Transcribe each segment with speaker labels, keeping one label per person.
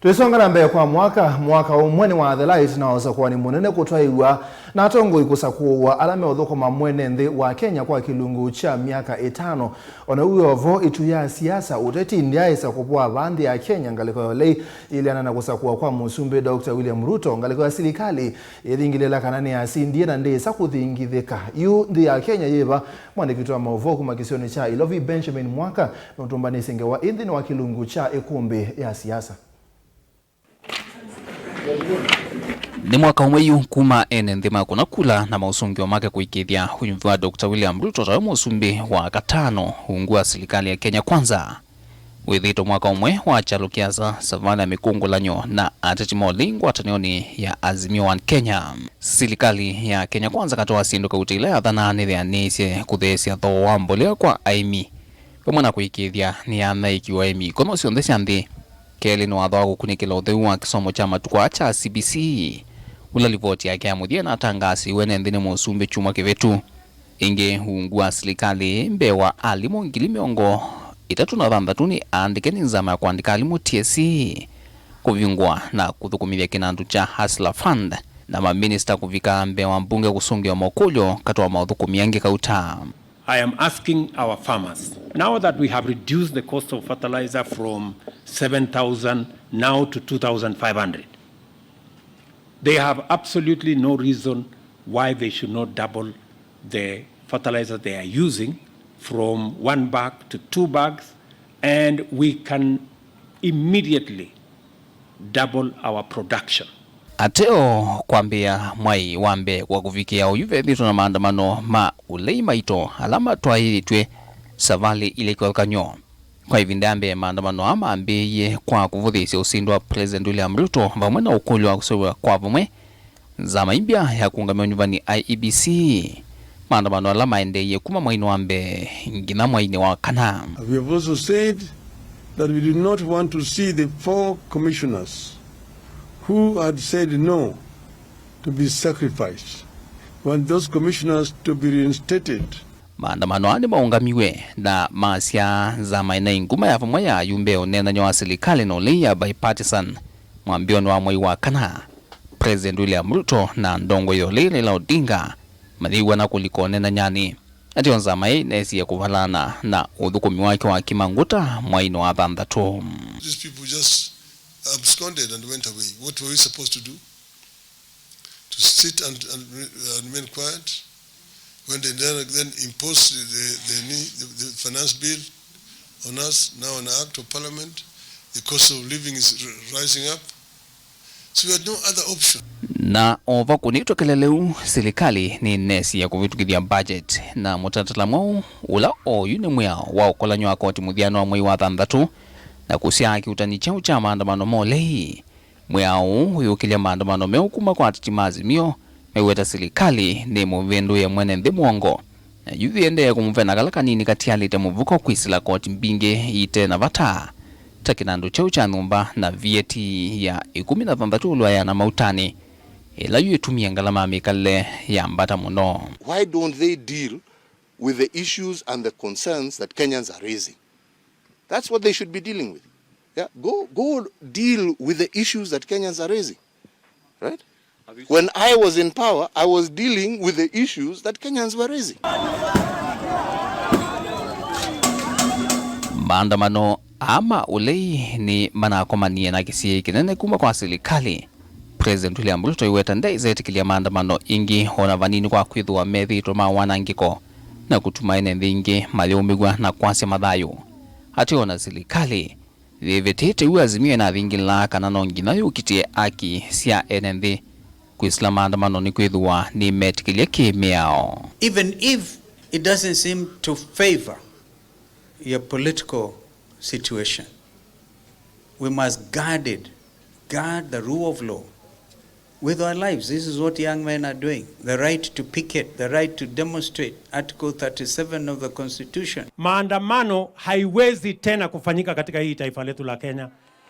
Speaker 1: Tulisonga mbele kwa mwaka umwe niwathela Itina usakuani munene kutwaiiw'a na atongoi kusakuuwa ala meuthukuma mweenenthi wa Kenya kwa kilungu cha myaka 5 ona wiovo itu ya siasa uteti ndyaaisa kuvoa vanthi ya Kenya ngaliko ya ulei yiileana na kusakuuwa kwa musumbi Dr. William Ruto ngaliko ya silikali yithingiliila kana niyasindie na ndisa kuthingithika yu nthi ya Kenya yiva mwandikitwa meuvo kuma kisioni cha Ilovi Benjamin Mwaka na utumbanisi wa inthini wa kilungu cha Ikumbi ya siasa.
Speaker 2: Ni mwaka umwe kuma enenthi makuna kula na mausungio make kuikithia hunyumva Dr. William Ruto tawe musumbi wa gatano hungua silikali ya Kenya kwanza. Withito mwaka umwe wa chalukiasa savana mikungulanyo na ateti molingu atanioni ya Azimio One Kenya. Silikali ya Kenya kwanza katoa sindu kautile athanani thea nisi kuthesia tho wambolea kwa aimi. Pamwana kuikithia ni anaikiwa aimi kono sionde sianthi. Keli no watho gukunikila utheu wa kisomo cha matukwa cha CBC ula ripoti yake ya muthia na tangasi wenenthi ni musumbi chuma kivetu inge hungua silikali mbewa alimu 360 ni andike ni nzama ya kuandika alimu TSC kuviungwa na kuthukumithia kinandu cha Hustler Fund na maminista kuvika mbewa mbunge kusungia mokulyo katoa mauthukumia nge kauta.
Speaker 3: I am asking our farmers, now that we have reduced the cost of fertilizer from 7,000 now to 2,500, they have absolutely no reason why they should not double the fertilizer they are using from 1 bag to 2 bags, and we can immediately double our production.
Speaker 2: Ateo kwambia mwai wambe kwa kufikia uyuve vitu na maandamano ma ulei maito alama twaitwe savali ile kwa kanyo. Kwa hivi ndambe maandamano ama ambeye kwa kuvuthisia usindo wa President William Ruto vamwe na ukulu wa kusowa kwa vamwe za maimbia ya kuungamia nyumbani IEBC. Maandamano alama endeye kuma mwaino wambe ngina mwaine wa kana.
Speaker 4: We have also said that we do not want to see the 4 commissioners who had said no to be sacrificed. We want those commissioners to be reinstated.
Speaker 2: Maandamano ani maungamiwe na masia za maina inguma ya vamwe ya yumbe onena nyo wa silikali na ulei ya bipartisan mwambio wa mwai wa kana. President William Ruto na ndongo yole Raila Odinga madhiwa na kuliko onena nyani. Ati onza mai nesi ya kuvalana na uthukumi wake wa kimanguta mwaino wa thanthatu.
Speaker 5: These people just absconded and went away. What were we supposed to do? To sit and remain quiet when they then imposed the finance bill on us, now an act of parliament. The cost of living is rising up. So we had no other option.
Speaker 2: Na ova kunitwa keleleu silikali ni nesi ya kuvitukithia budget na mutatala mwao ula oyune mwao wa ukolanyo wa koti muthiano wa mwai wa thanthatu na kusiaki utani chao cha maandamano molei mwao huyukilia maandamano meukuma kwa atitimaazimio meweta silikali ni muvindu ya mweenenthi mwongo na yuthi ende ya kumuvena kalakanini katialite muvuko kwisila koti mbinge ite na vata takinandu chao cha nyumba na VAT ya 13 ulwa ya na mautani ila yuitumia ngalama mikale ya mbata muno.
Speaker 6: Why don't they deal with the issues and the concerns that Kenyans are raising? That's what they should be dealing with. Yeah, go deal with the issues that Kenyans are raising. Right? When I was in power, I was dealing with the issues that Kenyans were raising.
Speaker 2: Maandamano ama ulei ni manakomanie na kisiye kinene kuma kwa silikali. President William Ruto iweta ndaize tikilia maandamano ingi hona vanini kwa kwithwa methi toma wanangiko na kutumaine ndingi maliumigwa na kwasi madhayo. Hationa silikali vivitete uazimio na thingiliila kana nongina yukitie aki sia enenthi kuisla maandamano ni kwithwa ni metikilia kimiao.
Speaker 7: Even if it doesn't seem to favor your political situation, we must guard the rule of law with our lives. This is what young men are doing. The right to picket, the right to demonstrate, Article 37 of the Constitution.
Speaker 3: Maandamano haiwezi tena kufanyika katika hii taifa letu la Kenya.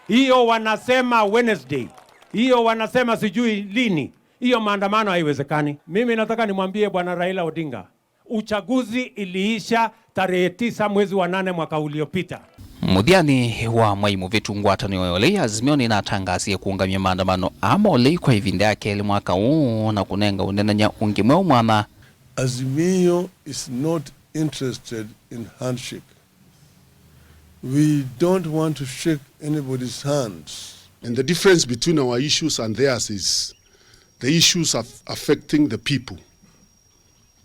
Speaker 3: Hiyo wanasema Wednesday, hiyo wanasema sijui lini, hiyo maandamano haiwezekani. Mimi nataka nimwambie bwana Raila Odinga, uchaguzi iliisha tarehe 9 mwezi wa 8 mwaka uliopita.
Speaker 2: Muthiani wa mwaimu vitu ngwatanio ya ulei azimio inatangasia kuungamia maandamano ama ulei kwa ivinda ya keli mwaka huu na kunenga unenanya ungi mweu mwana.
Speaker 4: Azimio is not interested in handshake. We don't want to shake anybody's hands.
Speaker 8: And the difference between our issues and theirs is the issues affecting the people,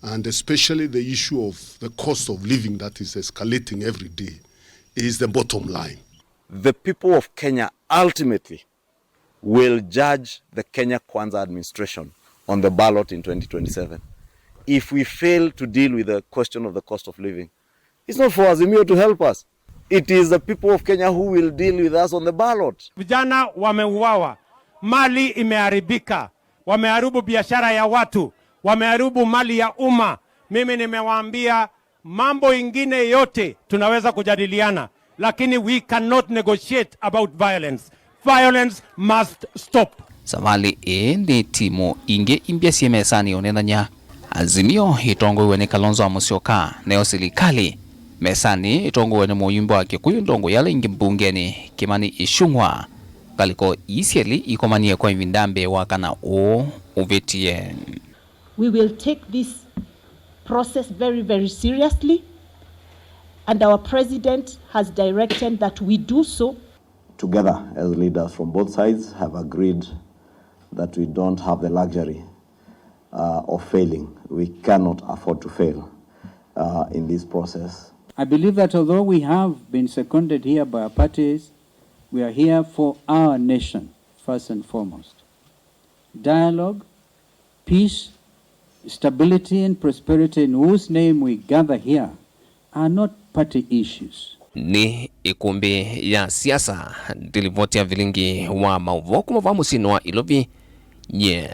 Speaker 8: and especially the issue of the cost of living that is escalating every day is the bottom line.
Speaker 9: The people of Kenya ultimately will judge the Kenya Kwanza administration on the ballot in 2027. If we fail to deal with the question of the cost of living, it's not for Azimio to help us. It is the people of Kenya who will deal with us on the ballot.
Speaker 3: Vijana wameuawa, mali imeharibika, wameharibu biashara ya watu, wameharibu mali ya umma. Mimi nimewaambia mambo ingine yote tunaweza kujadiliana, lakini we cannot negotiate about violence. Violence must stop.
Speaker 2: Savali ni timu inge imbia siemesani onenanya azimio itongoi ni Kalonzo wa Musyoka neo silikali mesani itongoi ni muyimbo wa Kikuyu ndongo yale ingi mbungeni Kimani Ichung'wa ngaliko isieli ikomanie kwa invindambe wakana o uvetie.
Speaker 10: We will take this process very, very seriously, and our president has directed that we do so.
Speaker 11: Together as leaders from both sides have agreed that we don't have the luxury of failing. We cannot afford to fail in this process.
Speaker 12: I believe that although we have been seconded here by our parties, we are here for our nation, first and foremost. Dialogue, peace, stability and prosperity in whose name we gather here are not party issues.
Speaker 13: Ni Ikumbi ya siasa dilivotia vilingi wa mauvo kumavamu sinwa ilovi nye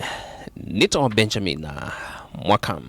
Speaker 13: nito Benjamin Mwaka.